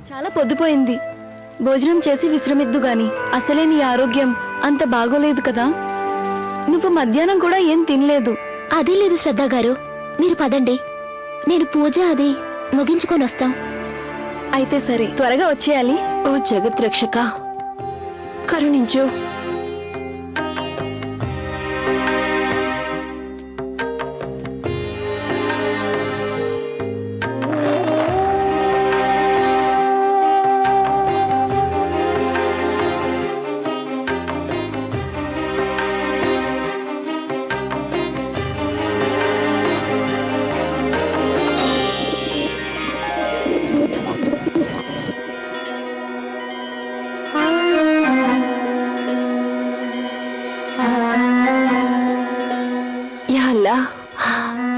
చాలా పొద్దుపోయింది. భోజనం చేసి విశ్రమిద్దు గాని. అసలే నీ ఆరోగ్యం అంత బాగోలేదు కదా. నువ్వు మధ్యాహ్నం కూడా ఏం తినలేదు. అదే లేదు శ్రద్ధ గారు, మీరు పదండి, నేను పూజ అది ముగించుకొని వస్తాం. అయితే సరే, త్వరగా వచ్చేయాలి. ఓ జగద్రక్షక, కరుణించు.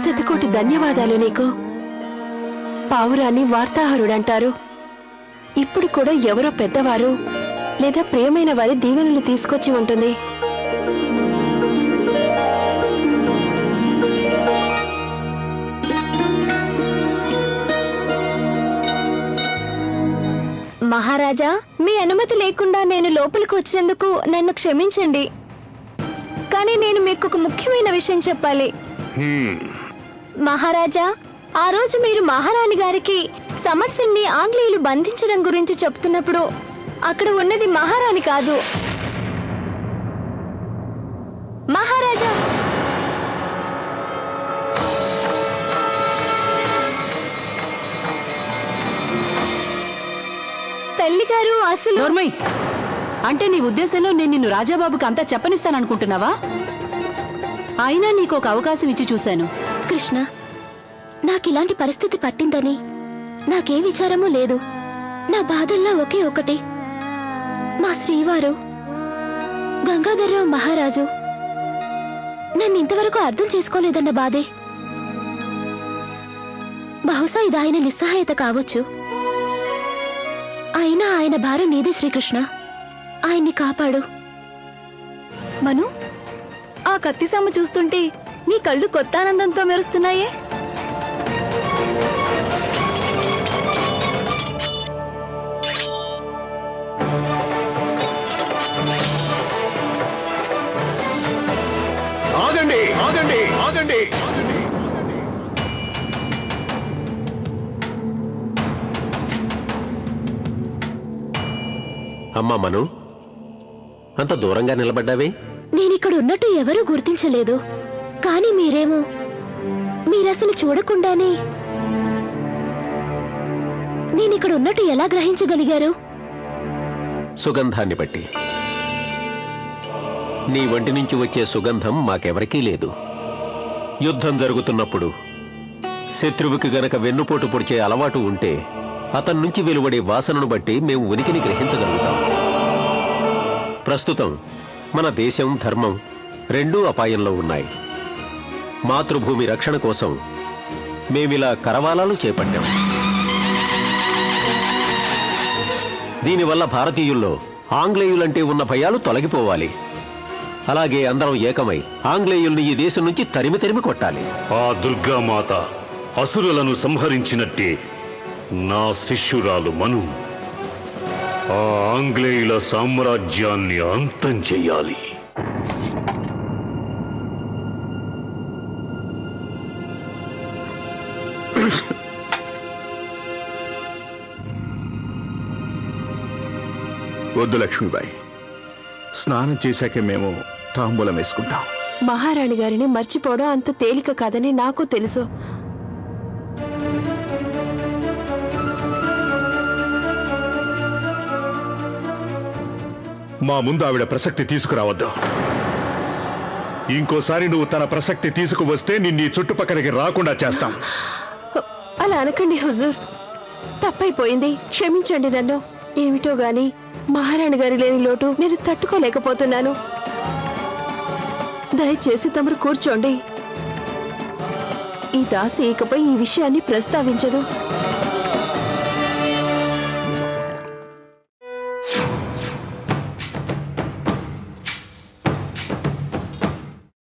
శతకోటి ధన్యవాదాలు నీకు. పావురాన్ని వార్తాహరుడంటారు. ఇప్పుడు కూడా ఎవరో పెద్దవారు లేదా ప్రియమైన వారి దీవెనలు తీసుకొచ్చి ఉంటుంది. మహారాజా, మీ అనుమతి లేకుండా నేను లోపలికి వచ్చినందుకు నన్ను క్షమించండి. కానీ నేను మీకు ఒక ముఖ్యమైన విషయం చెప్పాలి. మహారాజా, ఆ రోజు మీరు మహారాణి గారికి సమర్సిన్ని ఆంగ్లేయులు బంధించడం గురించి చెప్తున్నప్పుడు అక్కడ ఉన్నది మహారాణి కాదు, మహారాజా. తల్లిగారు అసలు. నోర్మై, అంటే నీ ఉద్దేశంలో నేను నిన్ను రాజాబాబుకి అంతా చెప్పనిస్తాననుకుంటున్నావా? అయినా నీకు ఒక అవకాశం ఇచ్చి చూశాను. కృష్ణ, నాకిలాంటి పరిస్థితి పట్టిందని నాకే విచారమూ లేదు. నా బాధల్లో ఒకే ఒకటి, మా శ్రీవారు గంగాధర్రావు మహారాజు నన్ను ఇంతవరకు అర్థం చేసుకోలేదన్న బాధే. బహుశా ఇది ఆయన నిస్సహాయత కావచ్చు. అయినా ఆయన భారం నీదే శ్రీకృష్ణ. ఆయన్ని కాపాడు. మను, ఆ కత్తిసాము చూస్తుంటే నీ కళ్ళు కొత్త ఆనందంతో మెరుస్తున్నాయే. ఆగండి, ఆగండి, ఆగండి. అమ్మా మను, అంత దూరంగా నిలబడ్డావే? నేనిక్కడ ఉన్నట్టు ఎవరూ గుర్తించలేదు. కానీ మీరేమో మీరసలు చూడకుండానే నేనిక్కడ ఉన్నట్టు ఎలా గ్రహించగలిగారు? సుగంధాన్ని బట్టి. నీ వంటి నుంచి వచ్చే సుగంధం మాకెవరికీ లేదు. యుద్ధం జరుగుతున్నప్పుడు శత్రువుకి గనక వెన్నుపోటు పొడిచే అలవాటు ఉంటే అతని నుంచి వెలువడే వాసనను బట్టి మేము ఉనికిని గ్రహించగలుగుతాం. ప్రస్తుతం మన దేశం, ధర్మం రెండూ అపాయంలో ఉన్నాయి. మాతృభూమి రక్షణ కోసం మేమిలా కరవాలాలు చేపట్టాం. దీనివల్ల భారతీయుల్లో ఆంగ్లేయులంటే ఉన్న భయాలు తొలగిపోవాలి. అలాగే అందరం ఏకమై ఆంగ్లేయుల్ని ఈ దేశం నుంచి తరిమి తరిమి కొట్టాలి. ఆ దుర్గామాత అసురులను సంహరించినట్టే నా శిష్యురాలు మను ఆ ఆంగ్లేయుల సామ్రాజ్యాన్ని అంతం చెయ్యాలి. వద్దు లక్ష్మీబాయి, స్నానం చేశాకే మేము తాంబూలం వేసుకుంటాం. మహారాణి గారిని మర్చిపోవడం అంత తేలిక కాదని నాకు తెలుసు. మా ముందు ఆవిడ ప్రసక్తి తీసుకురావద్దు. ఇంకోసారి నువ్వు తన ప్రసక్తి తీసుకువస్తే నిన్ను చుట్టుపక్కలకి రాకుండా చేస్తాం. అలా అనకండి హుజూర్, తప్పైపోయింది, క్షమించండి నన్ను. ఏమిటో గాని మహారాణి గారి లేని లోటు నేను తట్టుకోలేకపోతున్నాను. దయచేసి తమరు కూర్చోండి. ఈ దాసి ఇకపై ఈ విషయాన్ని ప్రస్తావించదు.